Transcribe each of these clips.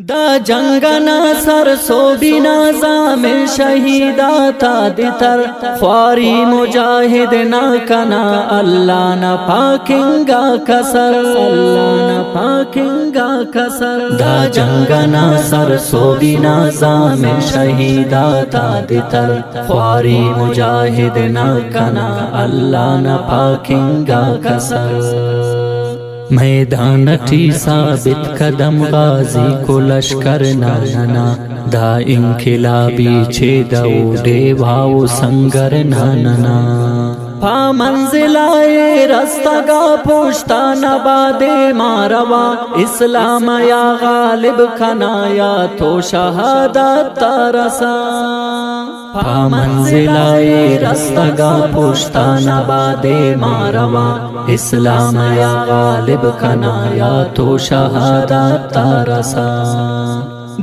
دا جنگنا سر سو بینا زامن شہیدا تا دیتر خواری مجاہد نا کنا اللہ نا پاکنگا کسر اللہ نا پاکنگا کسر دا جنگنا سر سو بینا زامن شہیدا تا دیتر خواری مجاہد نا کنا اللہ نا پاکنگا کسر میدان ٹی ثابت قدم غازی کو لشکر نانا دا انقلابی چھے دو دیواو سنگر نانا پا منزل آئے رستگا پوشتا نباد ماروا اسلام یا غالب کنا یا تو شہادت ترسا پا منزل آئے رستگا پوشتا نباد ماروا اسلام یا غالب کنا یا تو شہادت ترسا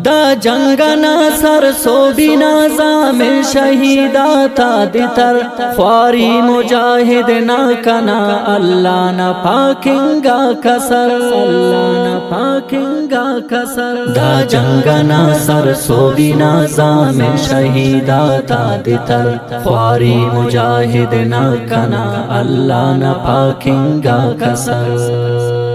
دا جنگنا سر سو بینا زامن شہیدا تا دیتر خواری مجاہد نا کنا اللہ نا پاکنگا کسر اللہ نا پاکنگا کسر دا جنگنا سر سو بینا زامن شہیدا تا دیتر خواری مجاہد نا کنا اللہ نا پاکنگا کسر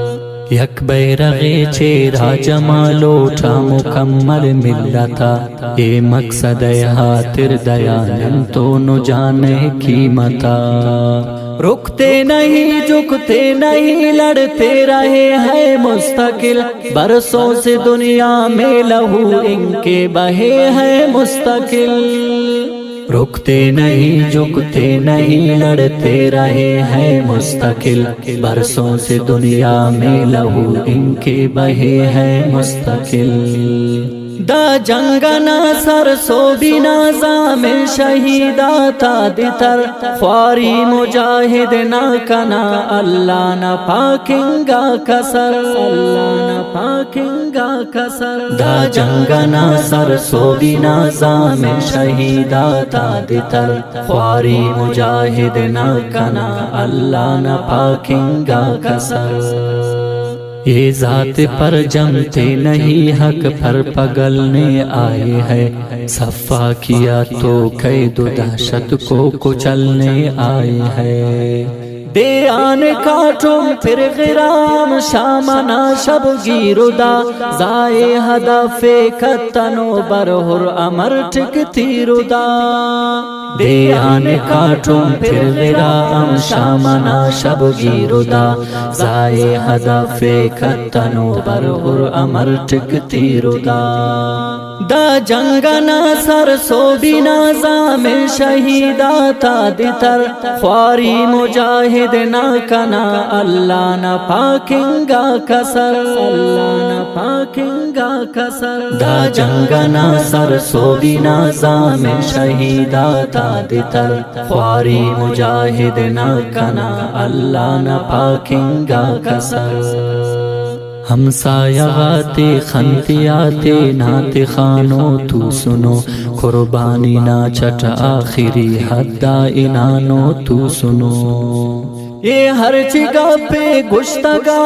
یک بیرغی چیرا جمالو تا مکمل ملتا اے مقصد حاضر دیانن تو نو جانے قیمتا رکتے نہیں جھکتے نہیں لڑتے رہے ہیں مستقل برسوں سے دنیا میں لہو ان کے بہے ہیں مستقل رکتے نہیں جھکتے نہیں لڑتے رہے ہیں مستقل برسوں سے دنیا میں لہو ان کے بہے ہیں مستقل دا جنگنا سر سو بینا زامن شہیدا تا دیتر خواری مجاہد نا کنا اللہ نا پاکنگا کسر اللہ نا پاکنگا کسر دا جنگنا سر سو بینا زامن شہیدا تا دیتر خواری مجاہد نا کنا اللہ نا پاکنگا کسر یہ ذات پر جمتے نہیں حق پر پگلنے آئے ہیں صفا کیا تو قید و دہشت کو کچلنے آئے ہیں دے آن کاٹوں پھر غرام شامنا شب گیردا زائے ہدف کتنو برہر امر ٹکتی ردا دے آن کاٹوں پھر غرام شامنا شب گیردا زائے ہدف کتنو برہر امر ٹکتی ردا دا جنگنا سر سو بینا زامن شہیدا تا دیتر خواری مجاہد نا کنا اللہ نا پاکنگا کسر اللہ نا پاکنگا کسر دا جنگنا سر سو بینا زامن شہیدا تا دیتر خواری مجاہد نا کنا اللہ نا پاکنگا کسر ہمسایہ غاتے خنتیاتے نات خانو تو سنو قربانی نا چھٹ آخری حدہ انانو تو سنو یہ ہر جگہ پہ گشتگا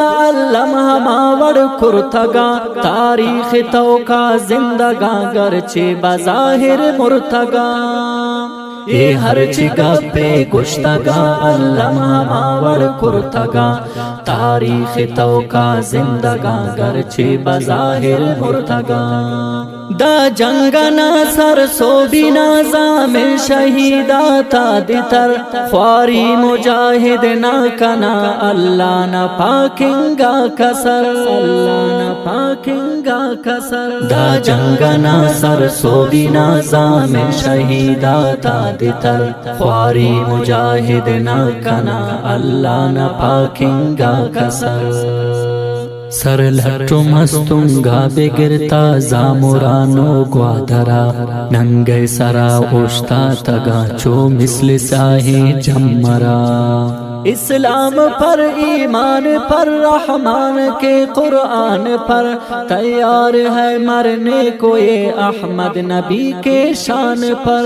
لمحہ ماور کرتگا تاریخ تو کا زندگا گرچہ بظاہر مرتگا یہ ہر جگہ پہ گشتگا لمحہ ماور کرتگا تاریخ تو کا زندگا گرچہ بظاہر مرتگا دا جنگنا سر سو بینا زامن شہیدا تا دیتر خواری مجاہد نا کنا اللہ نا پاکنگا کسر اللہ نا پاکنگا کسر دا جنگنا سر سو بینا زامن شہیدا تا دیتر خواری مجاہد نا کنا اللہ نا پاکنگا کسر سر لٹو مستنگا بگرتا زامورانو گوادرا ننگے سرا اوشتا تگا چو مثل ساہی جمرا اسلام پر ایمان پر رحمان کے قرآن پر تیار ہے مرنے کو یہ احمد نبی کے شان پر